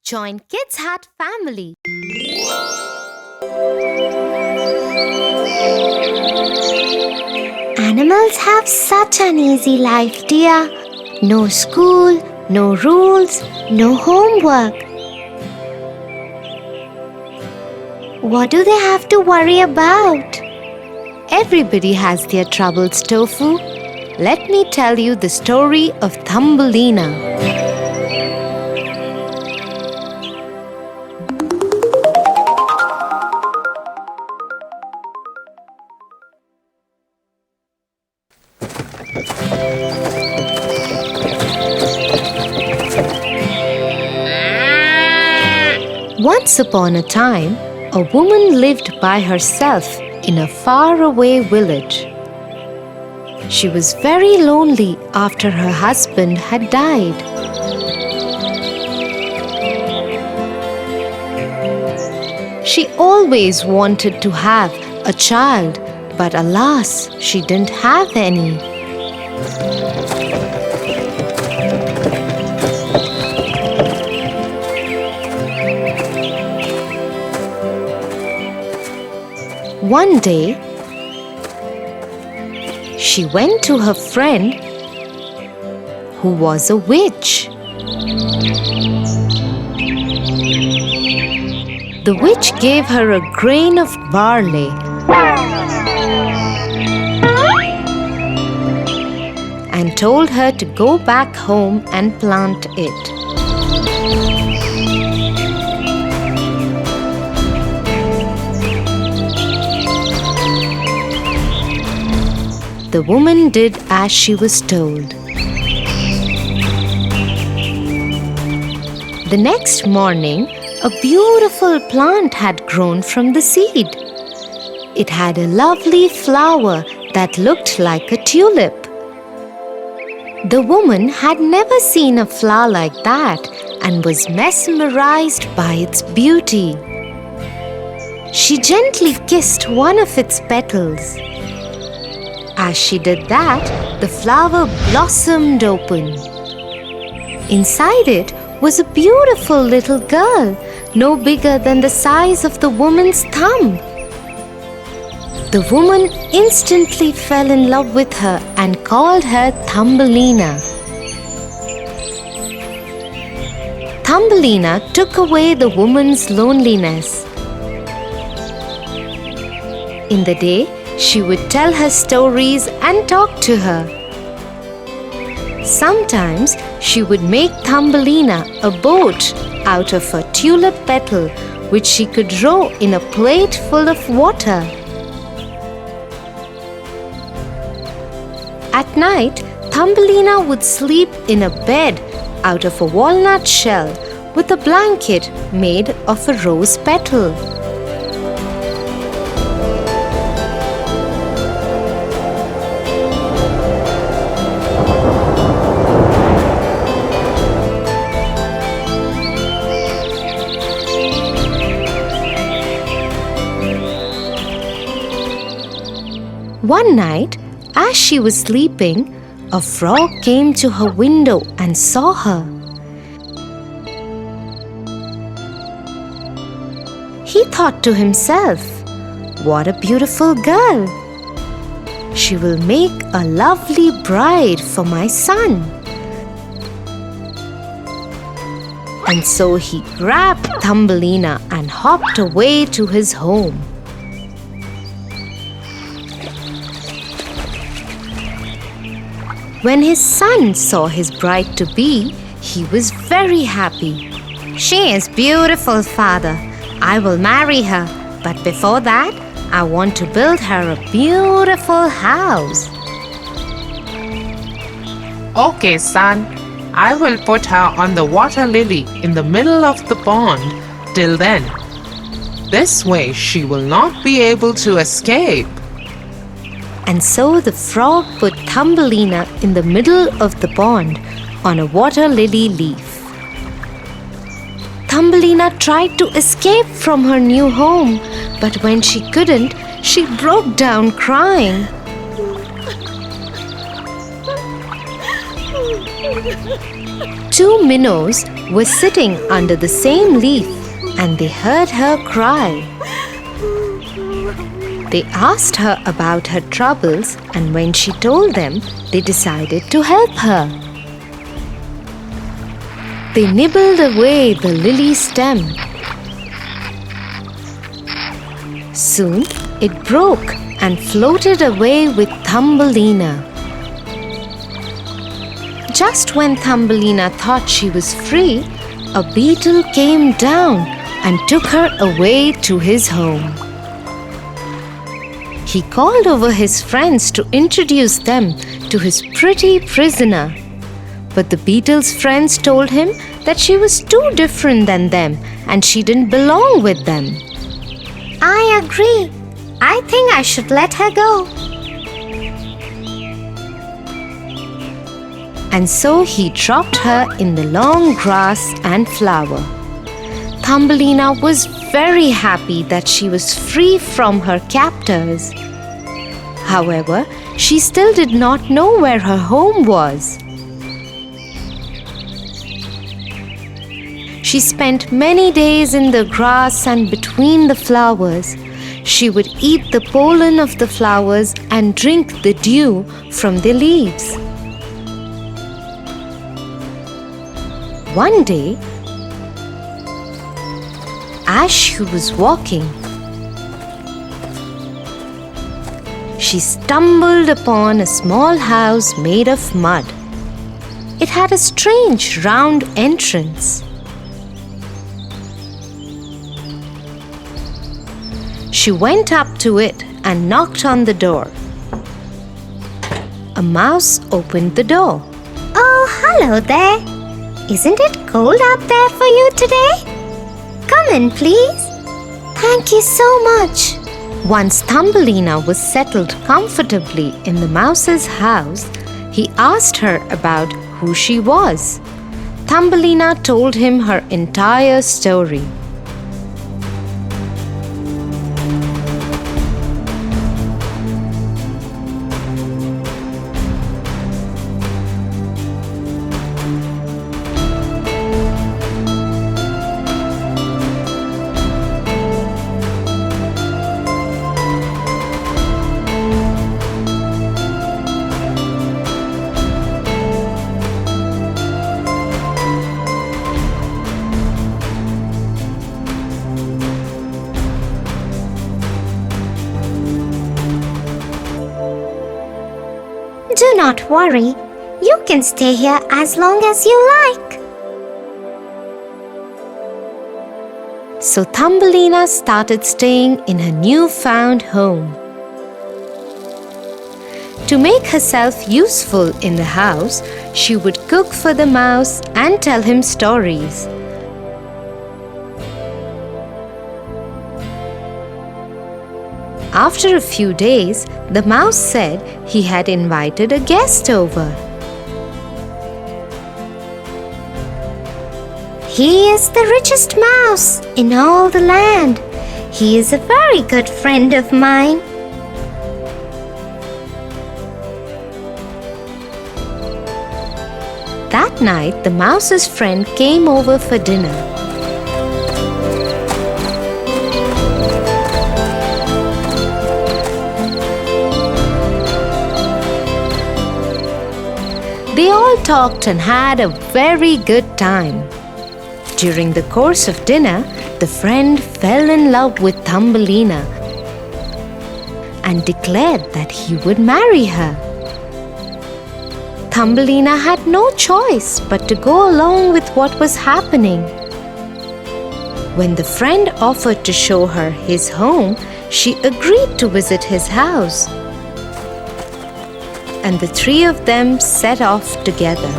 Join Kids Hut family. Animals have such an easy life, dear. No school, no rules, no homework. What do they have to worry about? Everybody has their troubles, Tofu. Let me tell you the story of Thumbelina. Once upon a time, a woman lived by herself in a faraway village. She was very lonely after her husband had died. She always wanted to have a child, but alas, she didn't have any. One day, she went to her friend who was a witch. The witch gave her a grain of barley and told her to go back home and plant it. The woman did as she was told. The next morning, a beautiful plant had grown from the seed. It had a lovely flower that looked like a tulip. The woman had never seen a flower like that and was mesmerized by its beauty. She gently kissed one of its petals. As she did that, the flower blossomed open. Inside it was a beautiful little girl, no bigger than the size of the woman's thumb. The woman instantly fell in love with her and called her Thumbelina. Thumbelina took away the woman's loneliness. In the day, she would tell her stories and talk to her. Sometimes she would make Thumbelina a boat out of a tulip petal which she could row in a plate full of water. At night, Thumbelina would sleep in a bed out of a walnut shell with a blanket made of a rose petal. One night, as she was sleeping, a frog came to her window and saw her. He thought to himself, "What a beautiful girl! She will make a lovely bride for my son." And so he grabbed Thumbelina and hopped away to his home. When his son saw his bride-to-be, he was very happy. "She is beautiful, father. I will marry her. But before that, I want to build her a beautiful house." Okay, son. I will put her on the water lily in the middle of the pond till then. This way she will not be able to escape. And so the frog put Thumbelina in the middle of the pond on a water lily leaf. Thumbelina tried to escape from her new home, but when she couldn't, she broke down crying. Two minnows was sitting under the same leaf and they heard her cry. They asked her about her troubles, and when she told them, they decided to help her. They nibbled away the lily stem. Soon it broke and floated away with Thumbelina. Just when Thumbelina thought she was free, a beetle came down and took her away to his home. He called over his friends to introduce them to his pretty prisoner. But the beetle's friends told him that she was too different than them and she didn't belong with them. I agree. I think I should let her go. And so he dropped her in the long grass and flower. Thumbelina was very happy that she was free from her captors. However, she still did not know where her home was. She spent many days in the grass and between the flowers. She would eat the pollen of the flowers and drink the dew from the leaves. One day, as she was walking, she stumbled upon a small house made of mud. It had a strange round entrance. She went up to it and knocked on the door. A mouse opened the door. Oh, hello there. Isn't it cold up there for you today? Come in, please. Thank you so much. Once Thumbelina was settled comfortably in the mouse's house, he asked her about who she was. Thumbelina told him her entire story. Do not worry. You can stay here as long as you like. So Thumbelina started staying in her newfound home. To make herself useful in the house, she would cook for the mouse and tell him stories. After a few days, the mouse said he had invited a guest over. He is the richest mouse in all the land. He is a very good friend of mine. That night, the mouse's friend came over for dinner. They all talked and had a very good time. During the course of dinner, the friend fell in love with Thumbelina and declared that he would marry her. Thumbelina had no choice but to go along with what was happening. When the friend offered to show her his home, she agreed to visit his house. And the three of them set off together.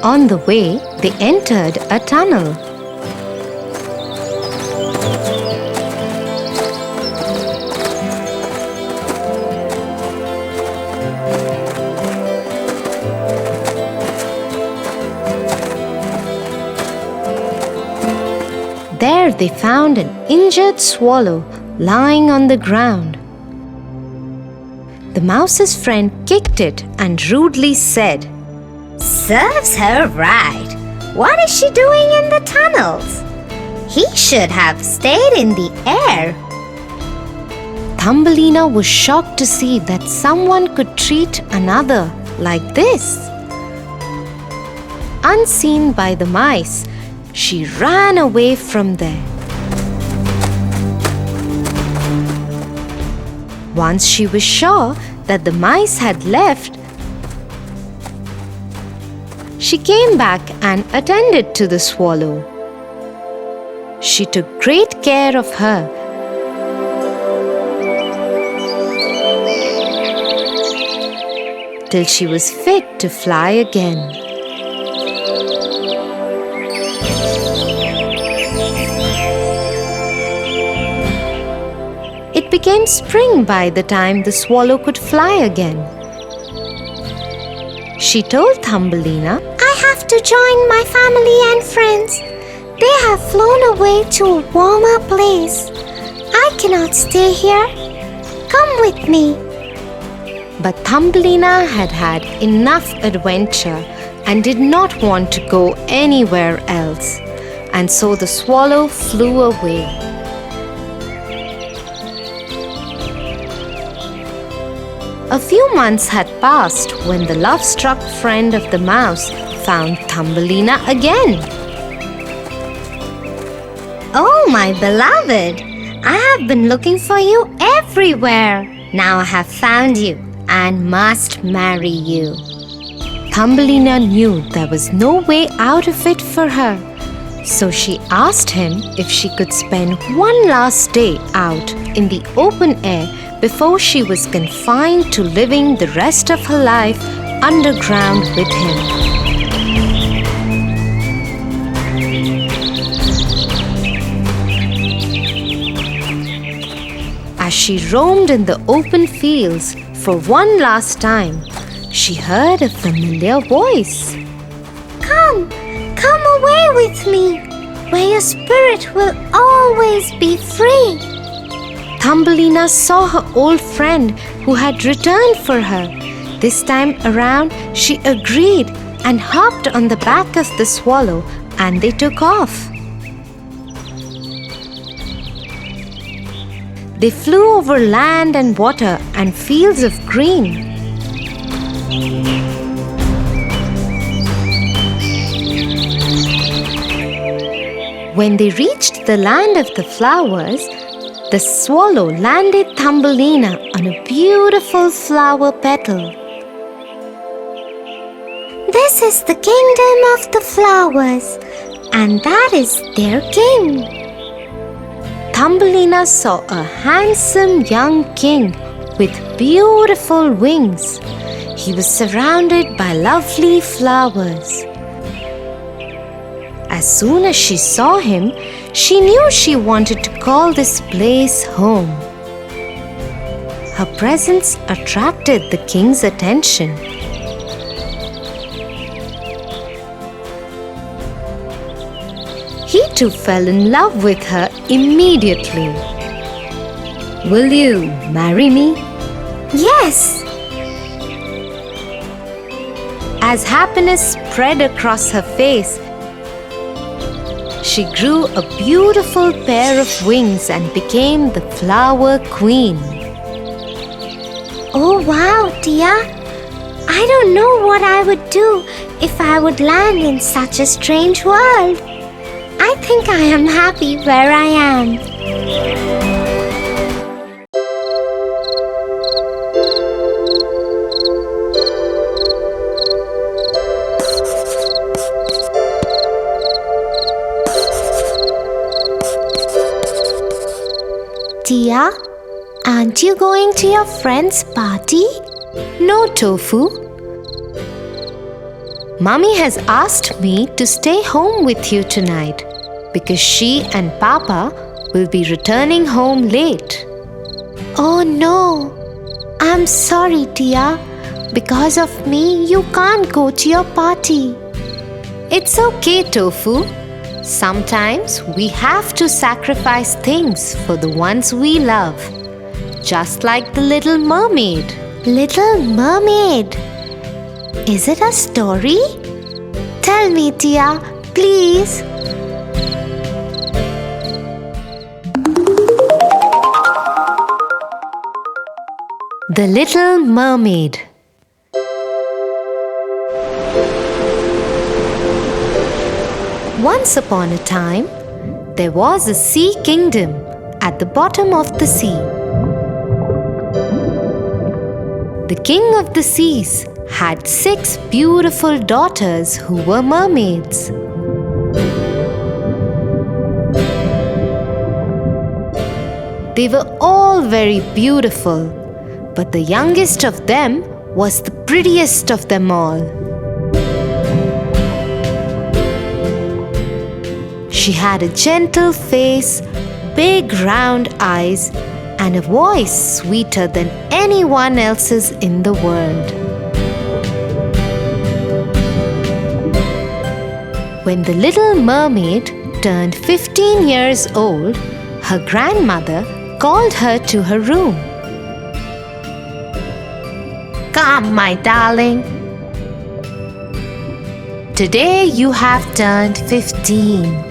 On the way, they entered a tunnel. There they found an injured swallow lying on the ground. The mouse's friend kicked it and rudely said, Serves her right. What is she doing in the tunnels? He should have stayed in the air. Thumbelina was shocked to see that someone could treat another like this. Unseen by the mice, she ran away from there. Once she was sure that the mice had left, she came back and attended to the swallow. She took great care of her. Till she was fit to fly again. It became spring by the time the swallow could fly again. She told Thumbelina, I have to join my family and friends. They have flown away to a warmer place. I cannot stay here. Come with me. But Thumbelina had had enough adventure and did not want to go anywhere else, and so the swallow flew away. A few months had passed when the love-struck friend of the mouse found Thumbelina again. Oh, my beloved, I have been looking for you everywhere. Now I have found you and must marry you. Thumbelina knew there was no way out of it for her, so she asked him if she could spend one last day out in the open air before she was confined to living the rest of her life underground with him. As she roamed in the open fields for one last time, she heard a familiar voice. Come away with me, where your spirit will always be free. Thumbelina saw her old friend who had returned for her. This time around, she agreed and hopped on the back of the swallow, and they took off. They flew over land and water and fields of green. When they reached the land of the flowers, the swallow landed Thumbelina on a beautiful flower petal. This is the kingdom of the flowers, and that is their king. Thumbelina saw a handsome young king with beautiful wings. He was surrounded by lovely flowers. As soon as she saw him, she knew she wanted to call this place home. Her presence attracted the king's attention. He too fell in love with her immediately. Will you marry me? Yes. As happiness spread across her face, she grew a beautiful pair of wings and became the flower queen. Oh wow, Tia. I don't know what I would do if I would land in such a strange world. I think I am happy where I am. Tia, aren't you going to your friend's party? No, Tofu. Mommy has asked me to stay home with you tonight because she and Papa will be returning home late. Oh no. I'm sorry, Tia. Because of me, you can't go to your party. It's okay, Tofu. Sometimes we have to sacrifice things for the ones we love, just like the Little Mermaid. Little Mermaid. Is it a story? Tell me, Tia, please. The Little Mermaid. Once upon a time, there was a sea kingdom at the bottom of the sea. The king of the seas had 6 beautiful daughters who were mermaids. They were all very beautiful, but the youngest of them was the prettiest of them all. She had a gentle face, big round eyes, and a voice sweeter than anyone else's in the world. When the Little Mermaid turned 15 years old, her grandmother called her to her room. "Come, my darling. Today you have turned 15.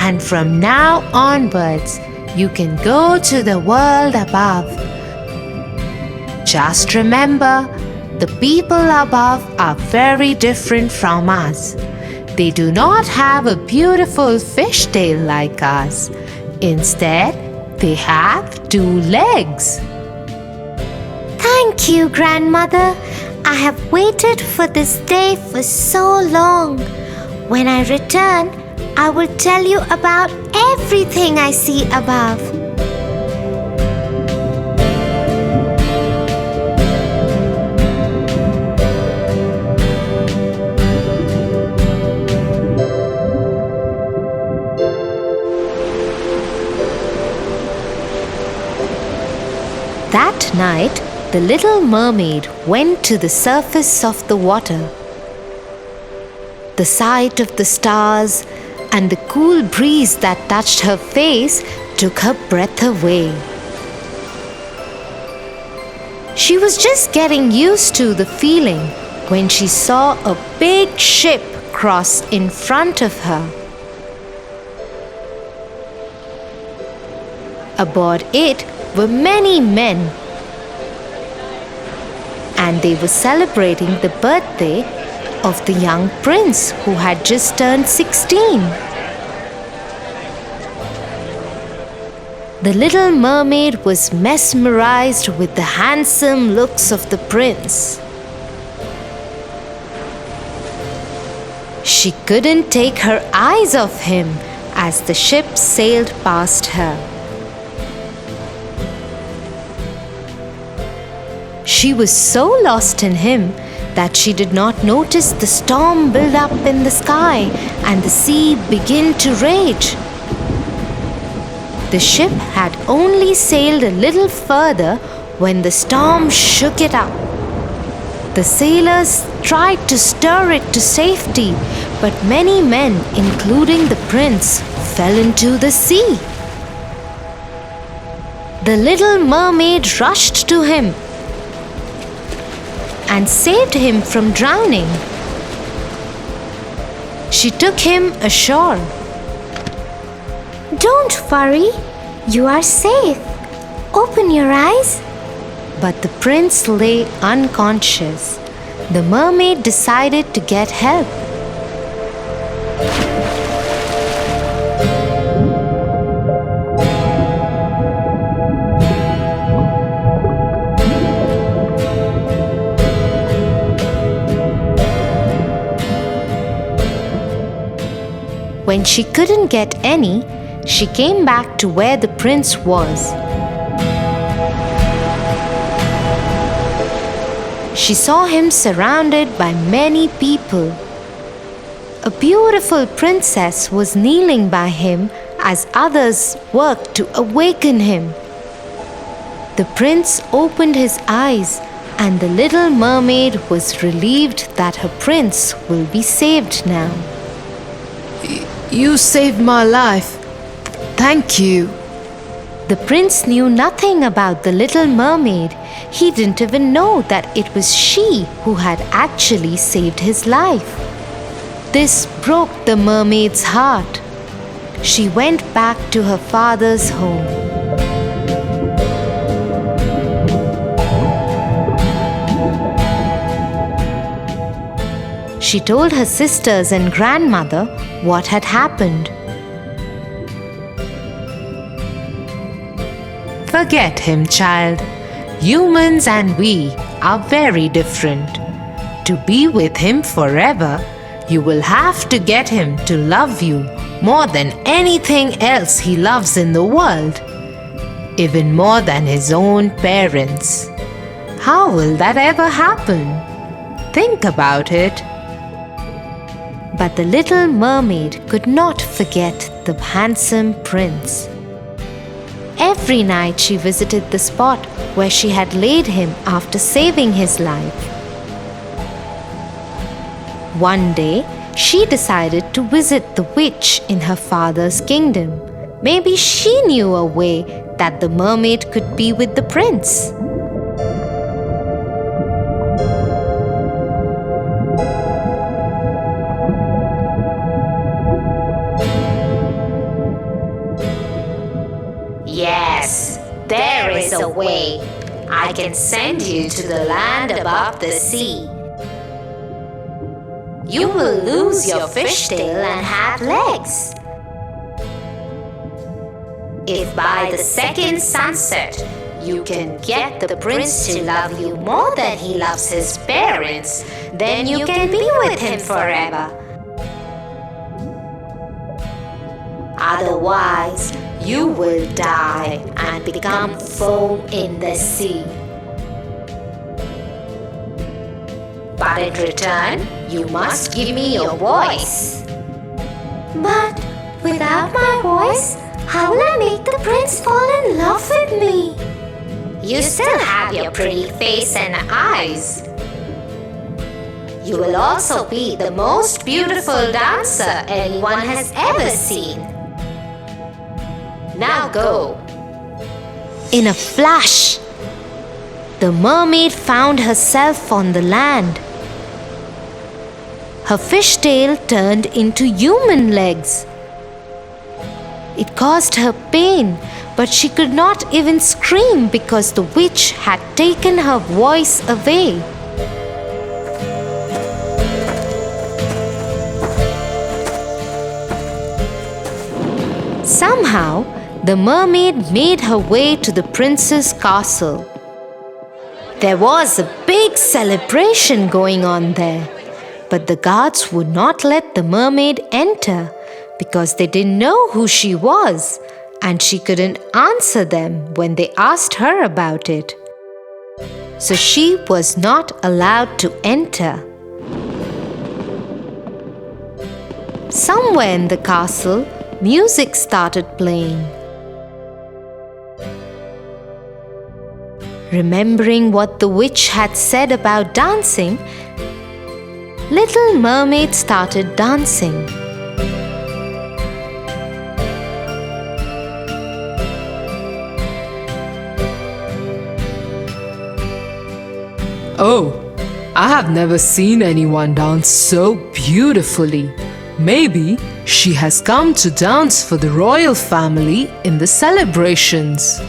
And from now onwards, you can go to the world above. Just remember, the people above are very different from us. They do not have a beautiful fishtail like us. Instead, they have 2 legs." Thank you, Grandmother. I have waited for this day for so long. When I return, I will tell you about everything I see above. That night, the Little Mermaid went to the surface of the water. The sight of the stars and the cool breeze that touched her face took her breath away. She was just getting used to the feeling when she saw a big ship cross in front of her. Aboard it were many men, and they were celebrating the birthday of the young prince who had just turned 16. The Little Mermaid was mesmerized with the handsome looks of the prince. She couldn't take her eyes off him as the ship sailed past her. She was so lost in him that she did not notice the storm build up in the sky and the sea begin to rage. The ship had only sailed a little further when the storm shook it up. The sailors tried to stir it to safety, but many men, including the prince, fell into the sea. The Little Mermaid rushed to him and saved him from drowning. She took him ashore. Don't worry, you are safe. Open your eyes. But the prince lay unconscious. The mermaid decided to get help. When she couldn't get any, she came back to where the prince was. She saw him surrounded by many people. A beautiful princess was kneeling by him as others worked to awaken him. The prince opened his eyes, and the little mermaid was relieved that her prince will be saved now. You saved my life. Thank you. The prince knew nothing about the little mermaid. He didn't even know that it was she who had actually saved his life. This broke the mermaid's heart. She went back to her father's home. She told her sisters and grandmother what had happened. Forget him, child. Humans and we are very different. To be with him forever, you will have to get him to love you more than anything else he loves in the world, even more than his own parents. How will that ever happen? Think about it. But the little mermaid could not forget the handsome prince. Every night she visited the spot where she had laid him after saving his life. One day, she decided to visit the witch in her father's kingdom. Maybe she knew a way that the mermaid could be with the prince. Yes, there is a way. I can send you to the land above the sea. You will lose your fishtail and have legs. If by the second sunset you can get the prince to love you more than he loves his parents, then you can be with him forever. Otherwise, you will die and become foam in the sea. But in return, you must give me your voice. But without my voice, how will I make the prince fall in love with me? You still have your pretty face and eyes. You will also be the most beautiful dancer anyone has ever seen. Now go. In a flash, the mermaid found herself on the land. Her fishtail turned into human legs. It caused her pain, but she could not even scream because the witch had taken her voice away. Somehow, the mermaid made her way to the prince's castle. There was a big celebration going on there, but the guards would not let the mermaid enter because they didn't know who she was, and she couldn't answer them when they asked her about it. So she was not allowed to enter. Somewhere in the castle, music started playing. Remembering what the witch had said about dancing, Little Mermaid started dancing. Oh, I have never seen anyone dance so beautifully. Maybe she has come to dance for the royal family in the celebrations.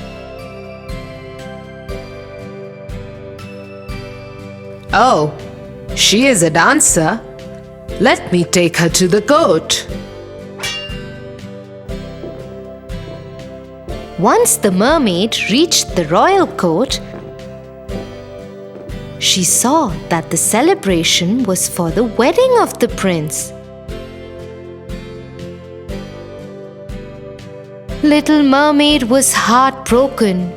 Oh, she is a dancer. Let me take her to the court. Once the mermaid reached the royal court, she saw that the celebration was for the wedding of the prince. Little Mermaid was heartbroken.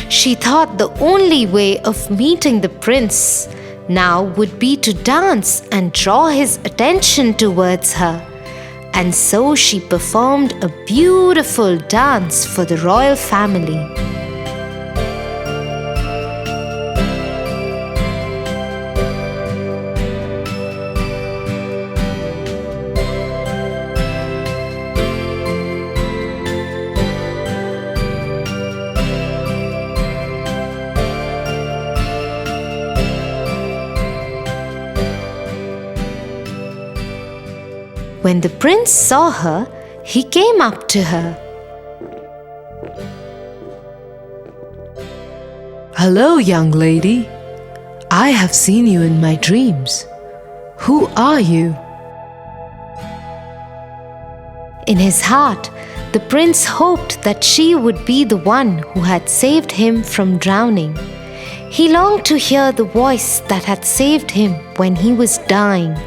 She thought the only way of meeting the prince now would be to dance and draw his attention towards her. And so she performed a beautiful dance for the royal family. When the prince saw her, he came up to her. Hello, young lady. I have seen you in my dreams. Who are you? In his heart, the prince hoped that she would be the one who had saved him from drowning. He longed to hear the voice that had saved him when he was dying.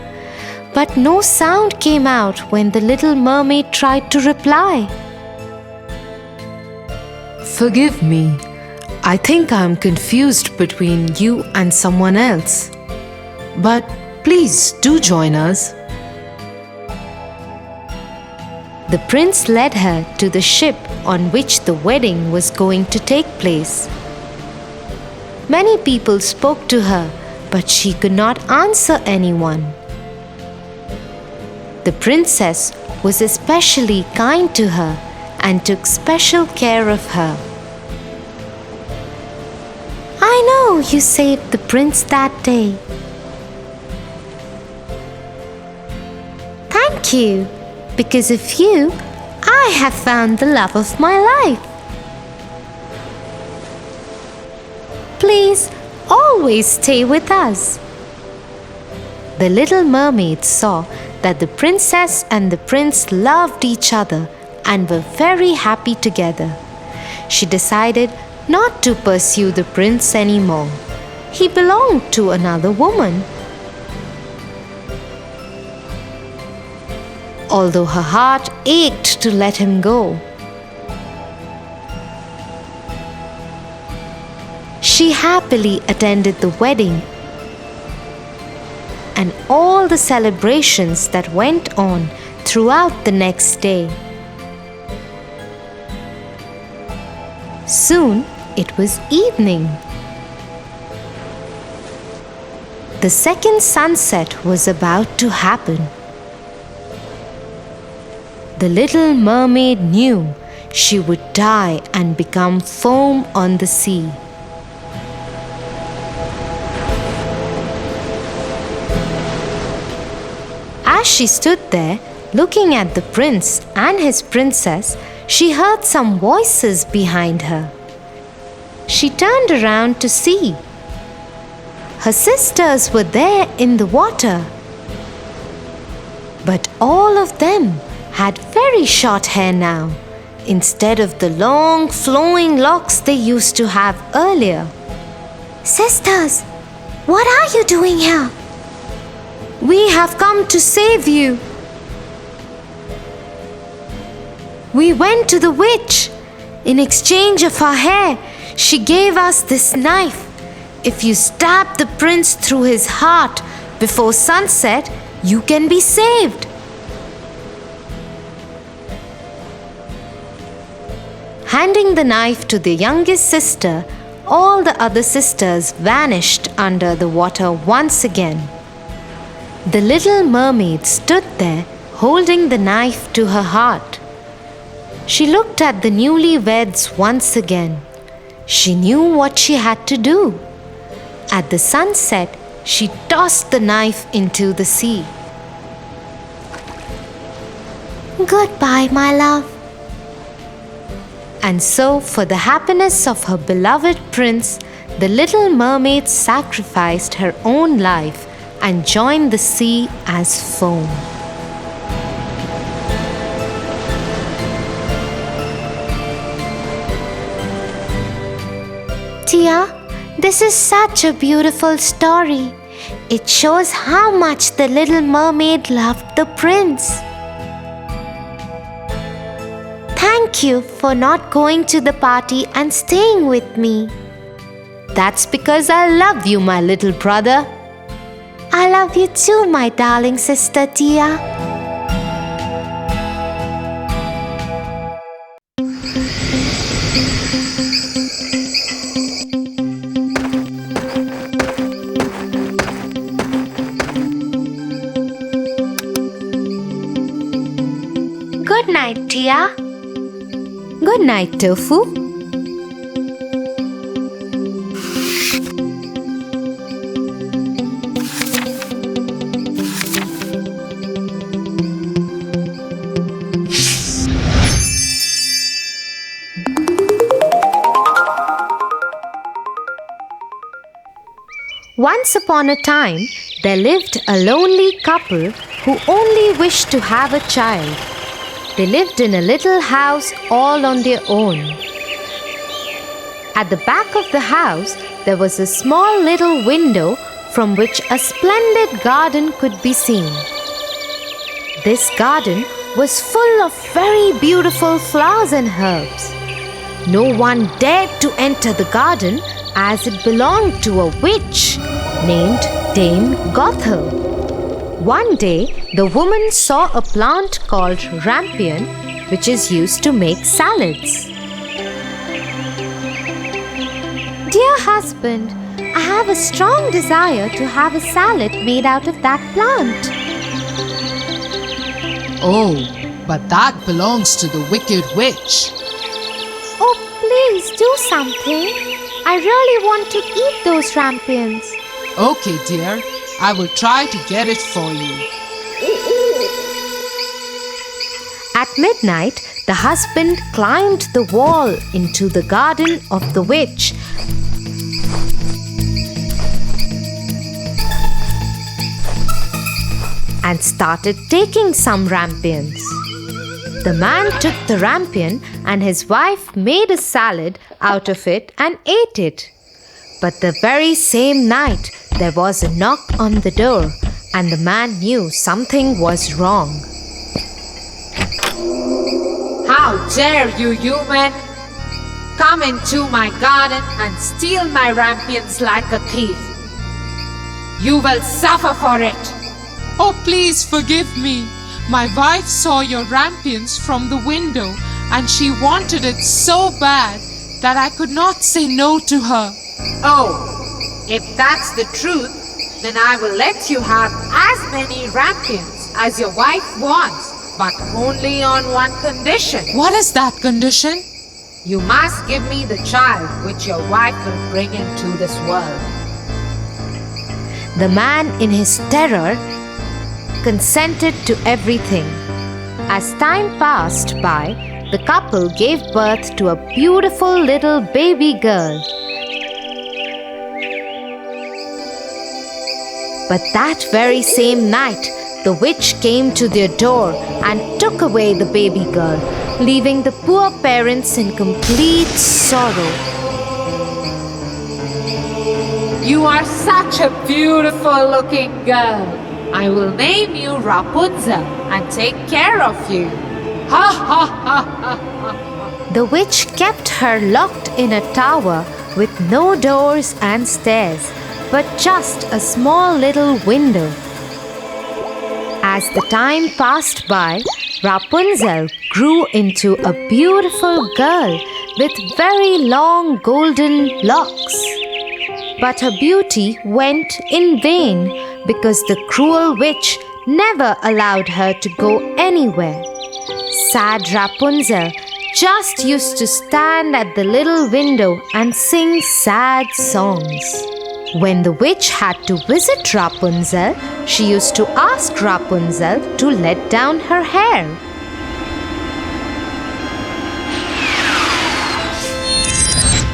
But no sound came out when the little mermaid tried to reply. Forgive me. I think I'm confused between you and someone else. But please do join us. The prince led her to the ship on which the wedding was going to take place. Many people spoke to her, but she could not answer anyone. The princess was especially kind to her and took special care of her. I know you saved the prince that day. Thank you. Because of you, I have found the love of my life. Please always stay with us. The little mermaid saw that the princess and the prince loved each other and were very happy together. She decided not to pursue the prince anymore. He belonged to another woman. Although her heart ached to let him go, she happily attended the wedding and all the celebrations that went on throughout the next day. Soon it was evening. The second sunset was about to happen. The little mermaid knew she would die and become foam on the sea. As she stood there, looking at the prince and his princess, she heard some voices behind her. She turned around to see. Her sisters were there in the water. But all of them had very short hair now, instead of the long flowing locks they used to have earlier. Sisters, what are you doing here? We have come to save you. We went to the witch. In exchange of our hair, she gave us this knife. If you stab the prince through his heart before sunset, you can be saved. Handing the knife to the youngest sister, all the other sisters vanished under the water once again. The little mermaid stood there holding the knife to her heart. She looked at the newlyweds once again. She knew what she had to do. At the sunset, she tossed the knife into the sea. Goodbye, my love. And so, for the happiness of her beloved prince, the little mermaid sacrificed her own life and joined the sea as foam. Tia, this is such a beautiful story. It shows how much the little mermaid loved the prince. Thank you for not going to the party and staying with me. That's because I love you, my little brother. I love you too, my darling sister Tia. Good night, Tia. Good night, Tofu. Once upon a time, there lived a lonely couple who only wished to have a child. They lived in a little house all on their own. At the back of the house, there was a small little window from which a splendid garden could be seen. This garden was full of very beautiful flowers and herbs. No one dared to enter the garden as it belonged to a witch named Dame Gothel. One day, the woman saw a plant called rampion, which is used to make salads. Dear husband, I have a strong desire to have a salad made out of that plant. Oh, but that belongs to the wicked witch. Oh, please do something. I really want to eat those rampions. Okay, dear, I will try to get it for you. At midnight, the husband climbed the wall into the garden of the witch and started taking some rampions. The man took the rampion and his wife made a salad out of it and ate it. But the very same night, there was a knock on the door and the man knew something was wrong. How dare you, human! Come into my garden and steal my rampions like a thief. You will suffer for it. Oh, please forgive me. My wife saw your rampions from the window and she wanted it so bad that I could not say no to her. Oh, if that's the truth, then I will let you have as many rampions as your wife wants, but only on one condition. What is that condition? You must give me the child which your wife will bring into this world. The man, in his terror, consented to everything. As time passed by, the couple gave birth to a beautiful little baby girl. But that very same night, the witch came to their door and took away the baby girl, leaving the poor parents in complete sorrow. You are such a beautiful looking girl. I will name you Rapunzel and take care of you. Ha ha ha ha ha. The witch kept her locked in a tower with no doors and stairs, but just a small little window. As the time passed by, Rapunzel grew into a beautiful girl with very long golden locks. But her beauty went in vain because the cruel witch never allowed her to go anywhere. Sad Rapunzel just used to stand at the little window and sing sad songs. When the witch had to visit Rapunzel, she used to ask Rapunzel to let down her hair.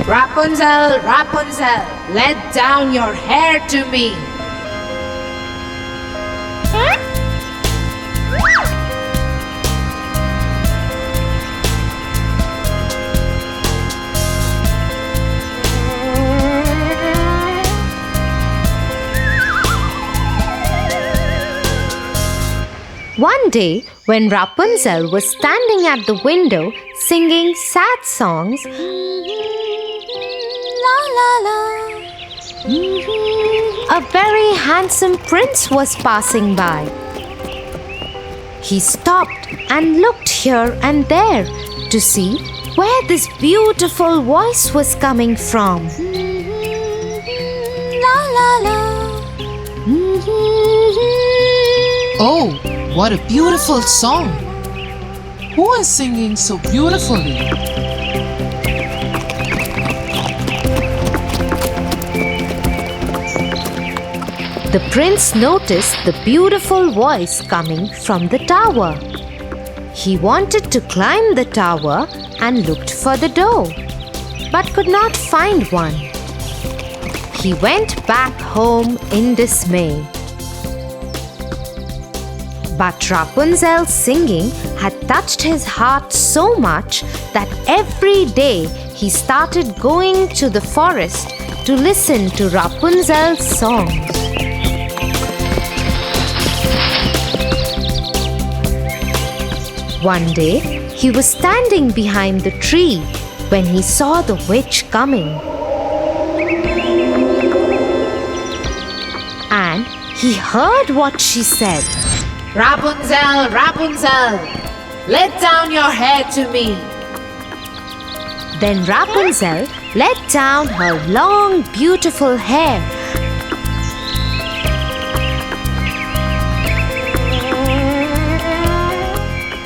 Rapunzel, Rapunzel, let down your hair to me. One day, when Rapunzel was standing at the window singing sad songs, La la la. a very handsome prince was passing by. He stopped and looked here and there to see where this beautiful voice was coming from. La la la. Oh, what a beautiful song. Who is singing so beautifully? The prince noticed the beautiful voice coming from the tower. He wanted to climb the tower and looked for the door, but could not find one. he went back home in dismay. But Rapunzel's singing had touched his heart so much that every day he started going to the forest to listen to Rapunzel's songs. One day, he was standing behind the tree when he saw the witch coming. And he heard what she said. Rapunzel, Rapunzel, let down your hair to me. Then Rapunzel let down her long, beautiful hair.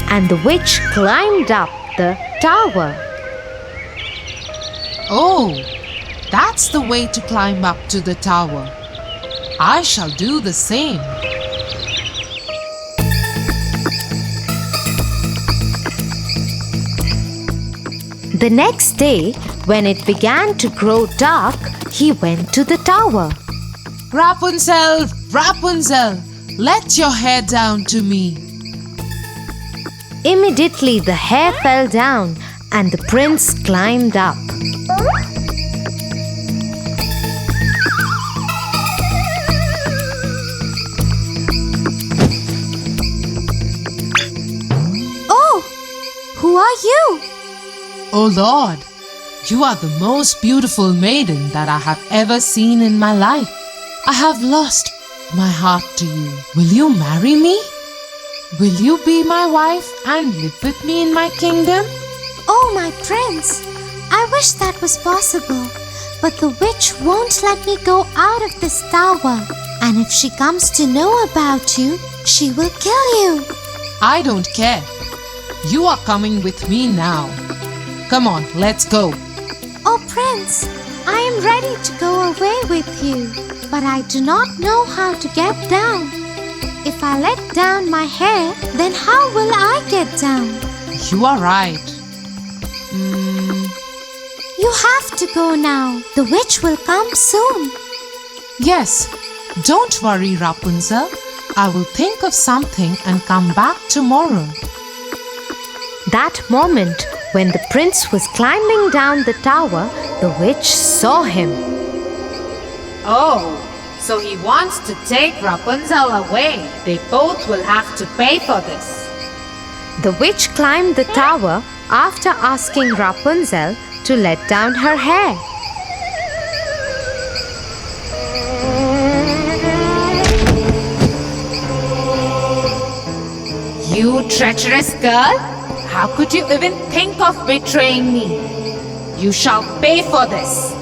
And the witch climbed up the tower. Oh, that's the way to climb up to the tower. I shall do the same. The next day, when it began to grow dark, he went to the tower. Rapunzel, Rapunzel, let your hair down to me. Immediately the hair fell down and the prince climbed up. Oh, who are you? Oh Lord, you are the most beautiful maiden that I have ever seen in my life. I have lost my heart to you. Will you marry me? Will you be my wife and live with me in my kingdom? Oh, my prince, I wish that was possible. But the witch won't let me go out of this tower. And if she comes to know about you, she will kill you. I don't care. You are coming with me now. Come on, let's go. Oh, prince, I am ready to go away with you. But I do not know how to get down. If I let down my hair, then how will I get down? You are right. You have to go now. The witch will come soon. Yes, don't worry, Rapunzel. I will think of something and come back tomorrow. That moment, when the prince was climbing down the tower, the witch saw him. Oh, so he wants to take Rapunzel away. They both will have to pay for this. The witch climbed the tower after asking Rapunzel to let down her hair. You treacherous girl! How could you even think of betraying me? You shall pay for this.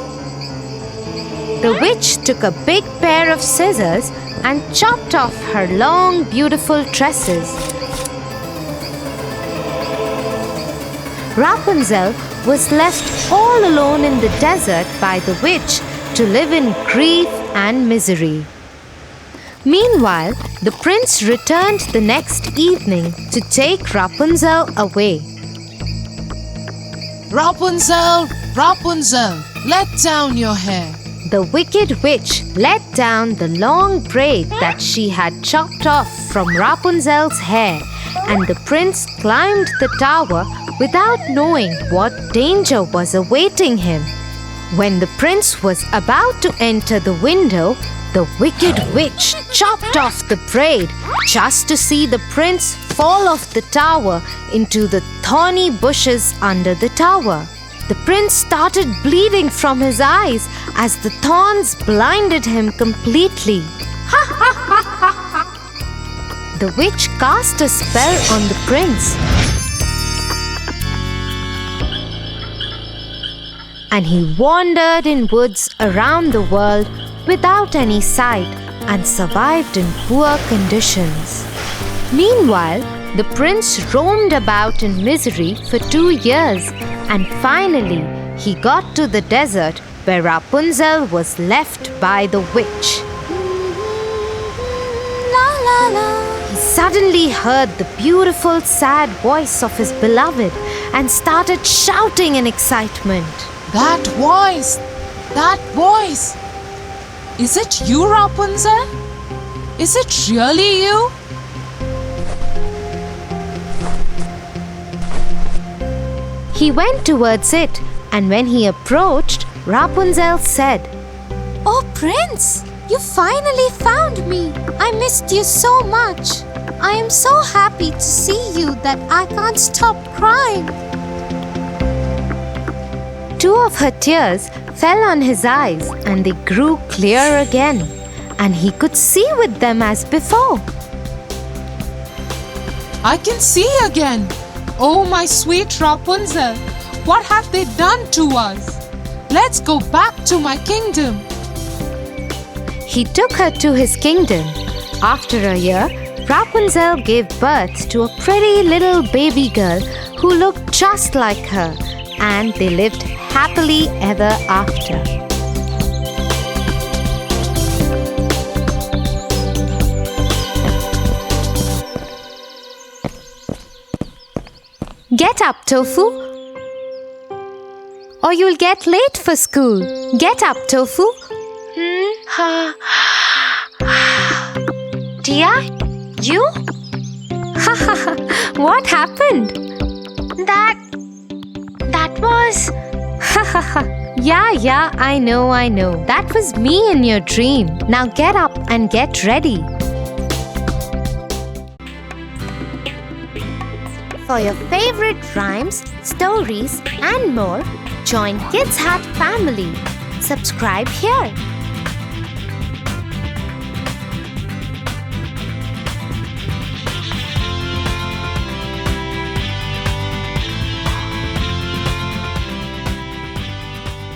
The witch took a big pair of scissors and chopped off her long, beautiful tresses. Rapunzel was left all alone in the desert by the witch to live in grief and misery. Meanwhile, the prince returned the next evening to take Rapunzel away. Rapunzel, Rapunzel, let down your hair. The wicked witch let down the long braid that she had chopped off from Rapunzel's hair, and the prince climbed the tower without knowing what danger was awaiting him. When the prince was about to enter the window, the wicked witch chopped off the braid just to see the prince fall off the tower into the thorny bushes under the tower. The prince started bleeding from his eyes as the thorns blinded him completely. The witch cast a spell on the prince, and he wandered in woods around the world without any sight and survived in poor conditions. Meanwhile, the prince roamed about in misery for 2 years, and finally he got to the desert where Rapunzel was left by the witch. La la la. He suddenly heard the beautiful, sad voice of his beloved and started shouting in excitement. That voice! That voice! Is it you, Rapunzel? Is it really you? He went towards it, and when he approached, Rapunzel said, Oh, Prince, you finally found me. I missed you so much. I am so happy to see you that I can't stop crying. Two of her tears fell on his eyes, and they grew clear again, and he could see with them as before. I can see again. Oh, my sweet Rapunzel, what have they done to us? Let's go back to my kingdom. He took her to his kingdom. After a year, Rapunzel gave birth to a pretty little baby girl who looked just like her, and they lived happily ever after. Get up, Tofu, or you'll get late for school. Get up, Tofu. Tia, you? What happened? That was... Yeah, I know. That was me in your dream. Now get up and get ready. For your favorite rhymes, stories and more, join Kids Hut family. Subscribe here.